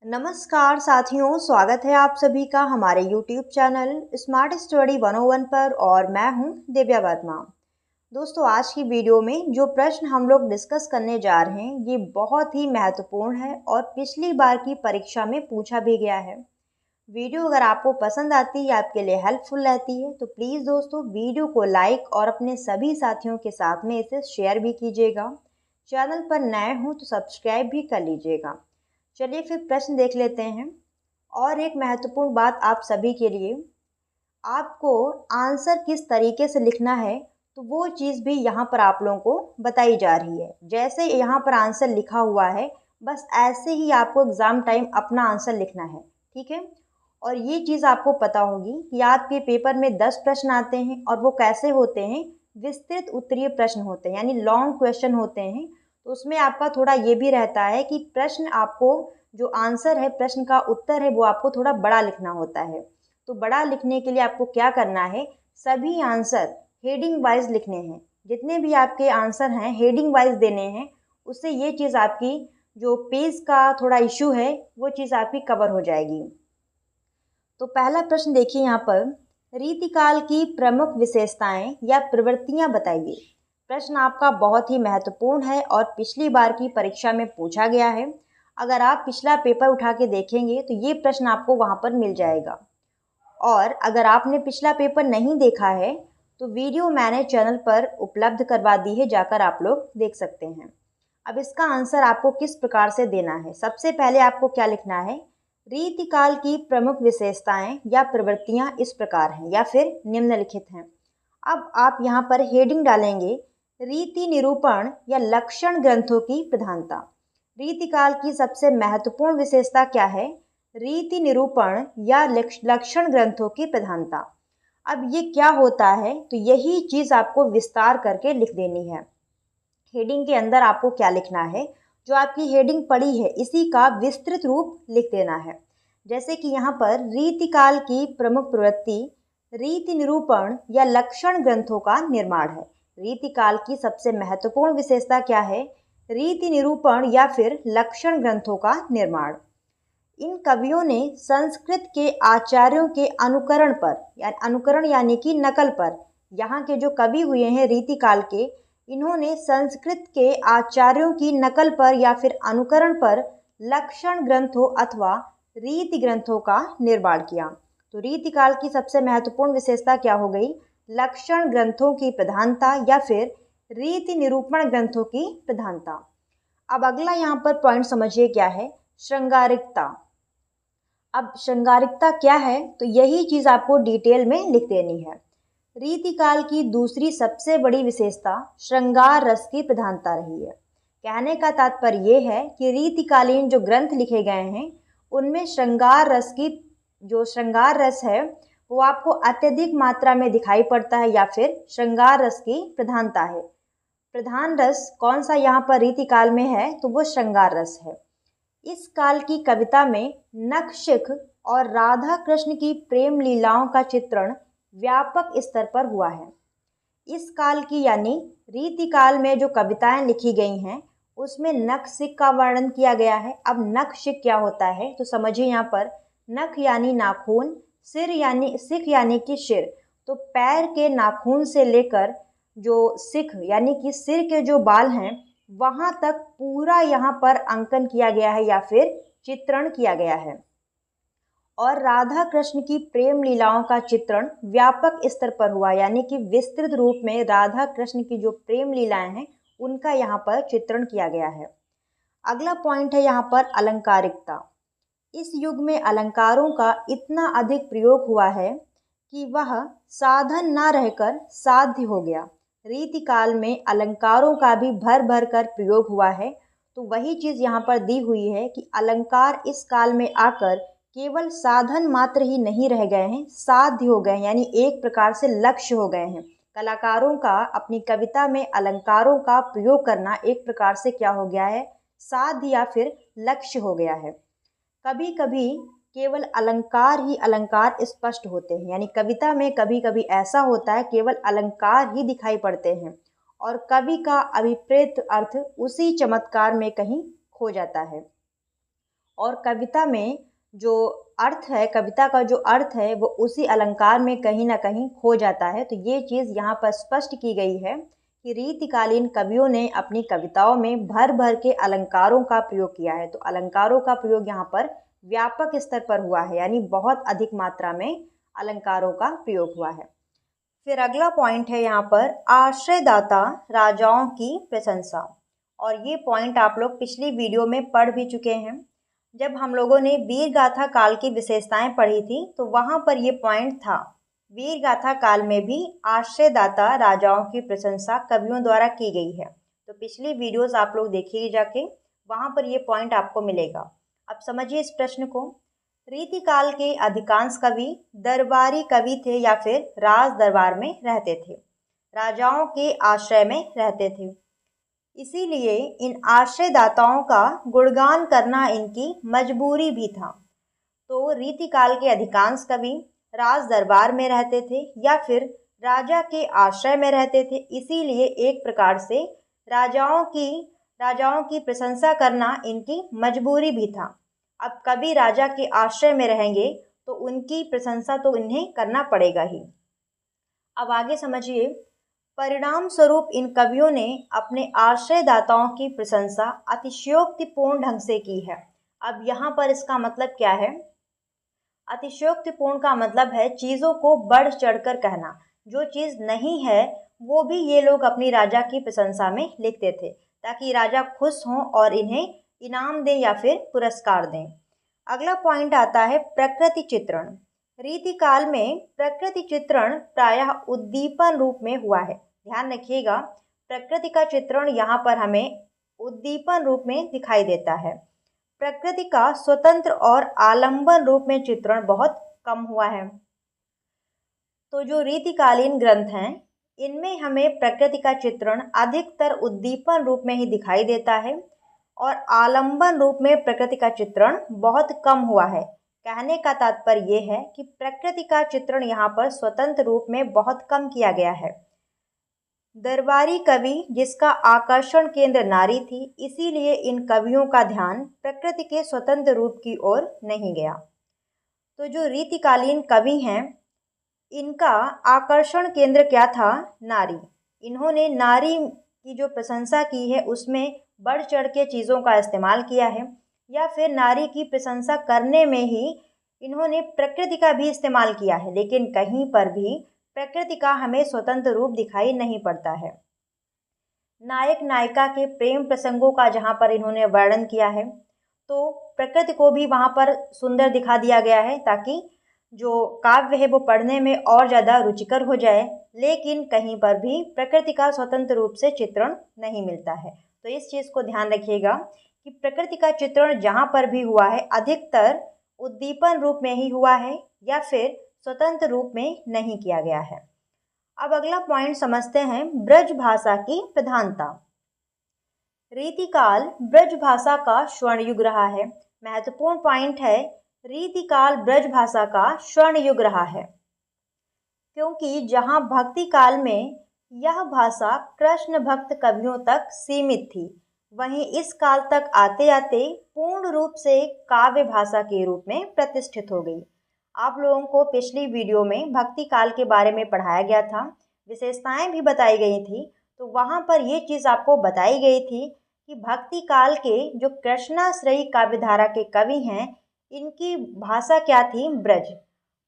नमस्कार साथियों, स्वागत है आप सभी का हमारे YouTube चैनल स्मार्ट स्टडी 101 पर और मैं हूं दिव्या वर्मा। दोस्तों, आज की वीडियो में जो प्रश्न हम लोग डिस्कस करने जा रहे हैं ये बहुत ही महत्वपूर्ण है और पिछली बार की परीक्षा में पूछा भी गया है। वीडियो अगर आपको पसंद आती है, आपके लिए हेल्पफुल रहती है तो प्लीज़ दोस्तों वीडियो को लाइक और अपने सभी साथियों के साथ में इसे शेयर भी कीजिएगा। चैनल पर नए हों तो सब्सक्राइब भी कर लीजिएगा। चलिए फिर प्रश्न देख लेते हैं। और एक महत्वपूर्ण बात आप सभी के लिए, आपको आंसर किस तरीके से लिखना है तो वो चीज़ भी यहाँ पर आप लोगों को बताई जा रही है। जैसे यहाँ पर आंसर लिखा हुआ है बस ऐसे ही आपको एग्ज़ाम टाइम अपना आंसर लिखना है, ठीक है। और ये चीज़ आपको पता होगी कि आपके पेपर में 10 प्रश्न आते हैं और वो कैसे होते हैं, विस्तृत उत्तरीय प्रश्न होते हैं यानी लॉन्ग क्वेश्चन होते हैं। तो उसमें आपका थोड़ा ये भी रहता है कि प्रश्न आपको जो आंसर है, प्रश्न का उत्तर है, वो आपको थोड़ा बड़ा लिखना होता है। तो बड़ा लिखने के लिए आपको क्या करना है, सभी आंसर हेडिंग वाइज लिखने हैं। जितने भी आपके आंसर हैं हेडिंग वाइज देने हैं। उससे ये चीज़ आपकी जो पेज का थोड़ा इशू है वो चीज़ आपकी कवर हो जाएगी। तो पहला प्रश्न देखिए यहाँ पर, रीतिकाल की प्रमुख विशेषताएं या प्रवृत्तियां बताइए। प्रश्न आपका बहुत ही महत्वपूर्ण है और पिछली बार की परीक्षा में पूछा गया है। अगर आप पिछला पेपर उठा के देखेंगे तो ये प्रश्न आपको वहाँ पर मिल जाएगा। और अगर आपने पिछला पेपर नहीं देखा है तो वीडियो मैंने चैनल पर उपलब्ध करवा दी है, जाकर आप लोग देख सकते हैं। अब इसका आंसर आपको किस प्रकार से देना है, सबसे पहले आपको क्या लिखना है, रीतिकाल की प्रमुख विशेषताएं या प्रवृत्तियां इस प्रकार हैं या फिर निम्नलिखित हैं। अब आप यहाँ पर हेडिंग डालेंगे, रीति निरूपण या लक्षण ग्रंथों की प्रधानता। रीतिकाल की सबसे महत्वपूर्ण विशेषता क्या है, रीति निरूपण या लक्षण ग्रंथों की प्रधानता। अब ये क्या होता है, तो यही चीज़ आपको विस्तार करके लिख देनी है। हेडिंग के अंदर आपको क्या लिखना है, जो आपकी हेडिंग पड़ी है इसी का विस्तृत रूप लिख देना है। जैसे कि यहाँ पर रीतिकाल की प्रमुख प्रवृत्ति रीति निरूपण या लक्षण ग्रंथों का निर्माण है। रीतिकाल की सबसे महत्वपूर्ण विशेषता क्या है, रीति निरूपण या फिर लक्षण ग्रंथों का निर्माण। इन कवियों ने संस्कृत के आचार्यों के अनुकरण पर अनुकरण यानी कि नकल पर, यहाँ के जो कवि हुए हैं रीतिकाल के, इन्होंने संस्कृत के आचार्यों की नकल पर या फिर अनुकरण पर लक्षण ग्रंथों अथवा रीति ग्रंथों का निर्माण किया। तो रीतिकाल की सबसे महत्वपूर्ण विशेषता क्या हो गई, लक्षण ग्रंथों की प्रधानता या फिर रीति निरूपण ग्रंथों की प्रधानता। अब अगला यहाँ पर पॉइंट समझिए क्या है, श्रृंगारिकता। अब श्रृंगारिकता क्या है, तो यही चीज़ आपको डिटेल में लिख देनी है। रीतिकाल की दूसरी सबसे बड़ी विशेषता श्रृंगार रस की प्रधानता रही है। कहने का तात्पर्य ये है कि रीतिकालीन जो ग्रंथ लिखे गए हैं उनमें श्रृंगार रस की जो श्रृंगार रस है वो आपको अत्यधिक मात्रा में दिखाई पड़ता है या फिर श्रृंगार रस की प्रधानता है। प्रधान रस कौन सा यहाँ पर रीतिकाल में है, तो वो श्रृंगार रस है। इस काल की कविता में नखशिख और राधा कृष्ण की प्रेम लीलाओं का चित्रण व्यापक स्तर पर हुआ है। इस काल की यानी रीतिकाल में जो कविताएं लिखी गई हैं उसमें नखशिख का वर्णन किया गया है। अब नखशिख क्या होता है, तो समझिए यहाँ पर नख यानी नाखून, सिर यानी सिख यानी कि सिर, तो पैर के नाखून से लेकर जो सिख यानी कि सिर के जो बाल हैं वहां तक पूरा यहाँ पर अंकन किया गया है या फिर चित्रण किया गया है। और राधा कृष्ण की प्रेम लीलाओं का चित्रण व्यापक स्तर पर हुआ यानी कि विस्तृत रूप में राधा कृष्ण की जो प्रेम लीलाएं हैं उनका यहाँ पर चित्रण किया गया है। अगला पॉइंट है यहाँ पर अलंकारिकता। इस युग में अलंकारों का इतना अधिक प्रयोग हुआ है कि वह साधन न रहकर साध्य हो गया। रीतिकाल में अलंकारों का भी भर भर कर प्रयोग हुआ है। तो वही चीज़ यहाँ पर दी हुई है कि अलंकार इस काल में आकर केवल साधन मात्र ही नहीं रह गए हैं, साध्य हो गए हैं, यानी एक प्रकार से लक्ष्य हो गए हैं। कलाकारों का अपनी कविता में अलंकारों का प्रयोग करना एक प्रकार से क्या हो गया है, साध्य या फिर लक्ष्य हो गया है। कभी कभी केवल अलंकार ही अलंकार स्पष्ट होते हैं, यानी कविता में कभी कभी ऐसा होता है केवल अलंकार ही दिखाई पड़ते हैं और कवि का अभिप्रेत अर्थ उसी चमत्कार में कहीं खो जाता है। और कविता में जो अर्थ है, कविता का जो अर्थ है वो उसी अलंकार में कहीं ना कहीं खो जाता है। तो ये चीज़ यहाँ पर स्पष्ट की गई है कि रीतिकालीन कवियों ने अपनी कविताओं में भर भर के अलंकारों का प्रयोग किया है। तो अलंकारों का प्रयोग यहाँ पर व्यापक स्तर पर हुआ है, यानी बहुत अधिक मात्रा में अलंकारों का प्रयोग हुआ है। फिर अगला पॉइंट है यहाँ पर आश्रयदाता राजाओं की प्रशंसा। और ये पॉइंट आप लोग पिछली वीडियो में पढ़ भी चुके हैं। जब हम लोगों ने वीर गाथा काल की विशेषताएं पढ़ी थी तो वहाँ पर ये पॉइंट था, वीर गाथा काल में भी आश्रयदाता राजाओं की प्रशंसा कवियों द्वारा की गई है। तो पिछली वीडियोस आप लोग देखिए जाके, वहाँ पर ये पॉइंट आपको मिलेगा। अब समझिए इस प्रश्न को। रीतिकाल के अधिकांश कवि दरबारी कवि थे या फिर राज दरबार में रहते थे, राजाओं के आश्रय में रहते थे, इसीलिए इन आश्रयदाताओं का गुणगान करना इनकी मजबूरी भी था। तो रीतिकाल के अधिकांश कवि राज दरबार में रहते थे या फिर राजा के आश्रय में रहते थे, इसीलिए एक प्रकार से राजाओं की प्रशंसा करना इनकी मजबूरी भी था। अब कभी राजा के आश्रय में रहेंगे तो उनकी प्रशंसा तो इन्हें करना पड़ेगा ही। अब आगे समझिए, परिणाम स्वरूप इन कवियों ने अपने आश्रयदाताओं की प्रशंसा अतिशयोक्तिपूर्ण ढंग से की है। अब यहाँ पर इसका मतलब क्या है? अतिशयोक्तिपूर्ण का मतलब है चीज़ों को बढ़ चढ़कर कहना। जो चीज़ नहीं है वो भी ये लोग अपनी राजा की प्रशंसा में लिखते थे, ताकि राजा खुश हों और इन्हें इनाम दें या फिर पुरस्कार दें। अगला पॉइंट आता है प्रकृति चित्रण। रीतिकाल में प्रकृति चित्रण प्रायः उद्दीपन रूप में हुआ है। ध्यान रखिएगा, प्रकृति का चित्रण यहाँ पर हमें उद्दीपन रूप में दिखाई देता है। प्रकृति का स्वतंत्र और आलंबन रूप में चित्रण बहुत कम हुआ है। तो जो रीतिकालीन ग्रंथ हैं इनमें हमें प्रकृति का चित्रण अधिकतर उद्दीपन रूप में ही दिखाई देता है और आलंबन रूप में प्रकृति का चित्रण बहुत कम हुआ है। कहने का तात्पर्य ये है कि प्रकृति का चित्रण यहाँ पर स्वतंत्र रूप में बहुत कम किया गया है। दरबारी कवि जिसका आकर्षण केंद्र नारी थी, इसीलिए इन कवियों का ध्यान प्रकृति के स्वतंत्र रूप की ओर नहीं गया। तो जो रीतिकालीन कवि हैं इनका आकर्षण केंद्र क्या था? नारी। इन्होंने नारी की जो प्रशंसा की है उसमें बढ़ चढ़ के चीज़ों का इस्तेमाल किया है, या फिर नारी की प्रशंसा करने में ही इन्होंने प्रकृति का भी इस्तेमाल किया है, लेकिन कहीं पर भी प्रकृति का हमें स्वतंत्र रूप दिखाई नहीं पड़ता है। नायक नायिका के प्रेम प्रसंगों का जहाँ पर इन्होंने वर्णन किया है तो प्रकृति को भी वहाँ पर सुंदर दिखा दिया गया है, ताकि जो काव्य है वो पढ़ने में और ज़्यादा रुचिकर हो जाए, लेकिन कहीं पर भी प्रकृति का स्वतंत्र रूप से चित्रण नहीं मिलता है। तो इस चीज़ को ध्यान रखिएगा कि प्रकृति का चित्रण जहाँ पर भी हुआ है अधिकतर उद्दीपन रूप में ही हुआ है या फिर स्वतंत्र रूप में नहीं किया गया है। अब अगला पॉइंट समझते हैं, ब्रज भाषा की प्रधानता। रीतिकाल ब्रज भाषा का स्वर्ण युग रहा है। महत्वपूर्ण पॉइंट है, रीतिकाल ब्रज भाषा का स्वर्ण युग रहा है, क्योंकि जहां भक्ति काल में यह भाषा कृष्ण भक्त कवियों तक सीमित थी, वहीं इस काल तक आते आते पूर्ण रूप से काव्य भाषा के रूप में प्रतिष्ठित हो गई। आप लोगों को पिछली वीडियो में भक्ति काल के बारे में पढ़ाया गया था, विशेषताएं भी बताई गई थी। तो वहाँ पर ये चीज़ आपको बताई गई थी कि भक्ति काल के जो कृष्णाश्रयी काव्यधारा के कवि हैं इनकी भाषा क्या थी? ब्रज।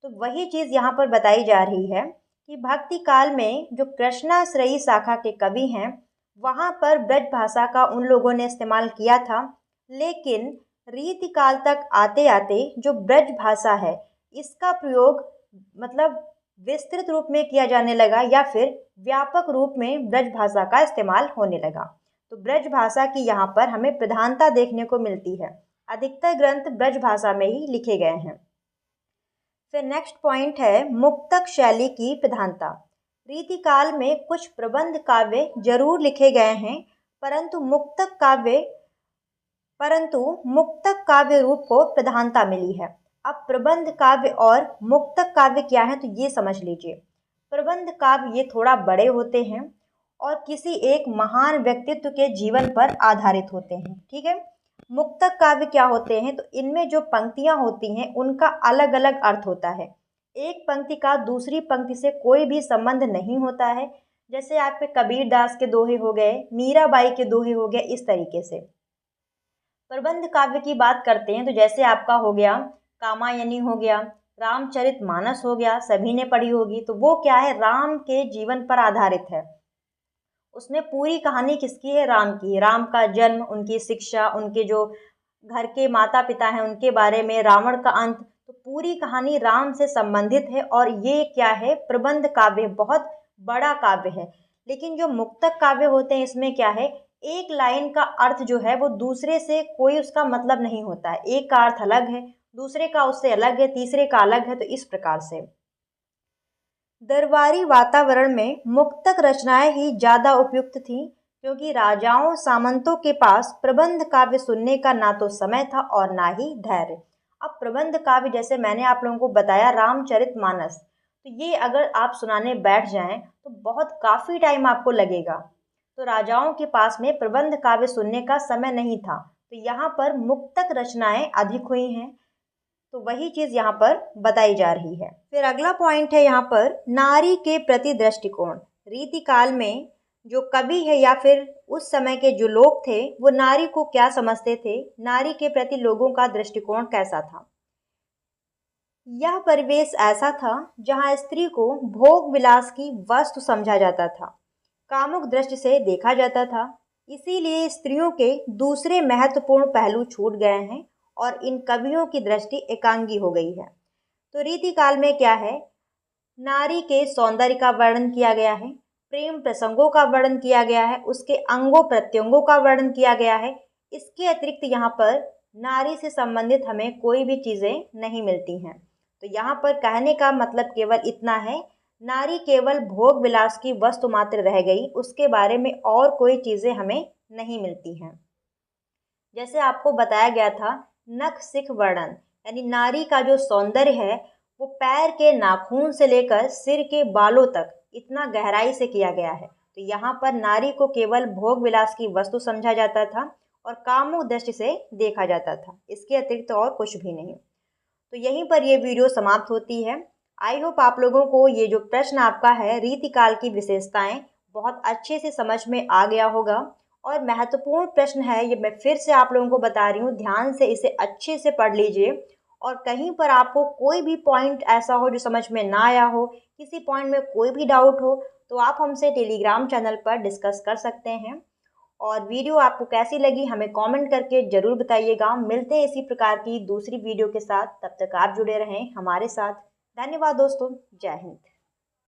तो वही चीज़ यहाँ पर बताई जा रही है कि भक्ति काल में जो कृष्णाश्रयी शाखा के कवि हैं वहाँ पर ब्रज भाषा का उन लोगों ने इस्तेमाल किया था, लेकिन रीतिकाल तक आते आते जो ब्रज भाषा है इसका प्रयोग मतलब विस्तृत रूप में किया जाने लगा, या फिर व्यापक रूप में ब्रज भाषा का इस्तेमाल होने लगा। तो ब्रज भाषा की यहाँ पर हमें प्रधानता देखने को मिलती है। अधिकतर ग्रंथ ब्रज भाषा में ही लिखे गए हैं। फिर नेक्स्ट पॉइंट है मुक्तक शैली की प्रधानता। रीतिकाल में कुछ प्रबंध काव्य जरूर लिखे गए हैं, परंतु मुक्तक काव्य रूप को प्रधानता मिली है। अब प्रबंध काव्य और मुक्तक काव्य क्या है तो ये समझ लीजिए। प्रबंध काव्य ये थोड़ा बड़े होते हैं और किसी एक महान व्यक्तित्व के जीवन पर आधारित होते हैं, ठीक है। मुक्तक काव्य क्या होते हैं, तो इनमें जो पंक्तियां होती हैं उनका अलग अलग अर्थ होता है। एक पंक्ति का दूसरी पंक्ति से कोई भी संबंध नहीं होता है। जैसे आपके कबीर दास के दोहे हो गए, मीराबाई के दोहे हो गए, इस तरीके से। प्रबंध काव्य की बात करते हैं तो जैसे आपका हो गया कामायनी हो गया, रामचरितमानस हो गया, सभी ने पढ़ी होगी। तो वो क्या है, राम के जीवन पर आधारित है। उसमें पूरी कहानी किसकी है, राम की। राम का जन्म, उनकी शिक्षा, उनके जो घर के माता पिता हैं उनके बारे में, रावण का अंत, तो पूरी कहानी राम से संबंधित है। और ये क्या है, प्रबंध काव्य, बहुत बड़ा काव्य है। लेकिन जो मुक्तक काव्य होते हैं इसमें क्या है, एक लाइन का अर्थ जो है वो दूसरे से कोई उसका मतलब नहीं होता है। एक का अर्थ अलग है, दूसरे का उससे अलग है, तीसरे का अलग है। तो इस प्रकार से दरबारी वातावरण में मुक्तक रचनाएं ही ज्यादा उपयुक्त थीं, क्योंकि राजाओं सामंतों के पास प्रबंध काव्य सुनने का ना तो समय था और ना ही धैर्य। अब प्रबंध काव्य जैसे मैंने आप लोगों को बताया रामचरितमानस, तो ये अगर आप सुनाने बैठ जाएं तो बहुत काफी टाइम आपको लगेगा। तो राजाओं के पास में प्रबंध काव्य सुनने का समय नहीं था, तो यहाँ पर मुक्तक रचनाएं अधिक हुई हैं। तो वही चीज यहाँ पर बताई जा रही है। फिर अगला पॉइंट है यहाँ पर नारी के प्रति दृष्टिकोण। रीतिकाल में जो कवि है या फिर उस समय के जो लोग थे वो नारी को क्या समझते थे, नारी के प्रति लोगों का दृष्टिकोण कैसा था। यह परिवेश ऐसा था जहाँ स्त्री को भोग विलास की वस्तु समझा जाता था, कामुक दृष्टि से देखा जाता था। इसीलिए स्त्रियों के दूसरे महत्वपूर्ण पहलू छूट गए हैं और इन कवियों की दृष्टि एकांगी हो गई है। तो रीतिकाल में क्या है, नारी के सौंदर्य का वर्णन किया गया है, प्रेम प्रसंगों का वर्णन किया गया है, उसके अंगों प्रत्यंगों का वर्णन किया गया है। इसके अतिरिक्त यहाँ पर नारी से संबंधित हमें कोई भी चीज़ें नहीं मिलती हैं। तो यहाँ पर कहने का मतलब केवल इतना है, नारी केवल भोग विलास की वस्तु मात्र रह गई, उसके बारे में और कोई चीज़ें हमें नहीं मिलती हैं। जैसे आपको बताया गया था नख सिख वर्णन, यानी नारी का जो सौंदर्य है वो पैर के नाखून से लेकर सिर के बालों तक इतना गहराई से किया गया है। तो यहाँ पर नारी को केवल भोग विलास की वस्तु समझा जाता था और कामुक दृष्टि से देखा जाता था, इसके अतिरिक्त और कुछ भी नहीं। तो यहीं पर ये वीडियो समाप्त होती है। आई होप आप लोगों को ये जो प्रश्न आपका है रीतिकाल की विशेषताएं बहुत अच्छे से समझ में आ गया होगा। और महत्वपूर्ण प्रश्न है ये, मैं फिर से आप लोगों को बता रही हूँ, ध्यान से इसे अच्छे से पढ़ लीजिए। और कहीं पर आपको कोई भी पॉइंट ऐसा हो जो समझ में ना आया हो, किसी पॉइंट में कोई भी डाउट हो, तो आप हमसे टेलीग्राम चैनल पर डिस्कस कर सकते हैं। और वीडियो आपको कैसी लगी हमें कमेंट करके ज़रूर बताइएगा। मिलते हैं इसी प्रकार की दूसरी वीडियो के साथ, तब तक आप जुड़े रहें हमारे साथ। धन्यवाद दोस्तों, जय हिंद।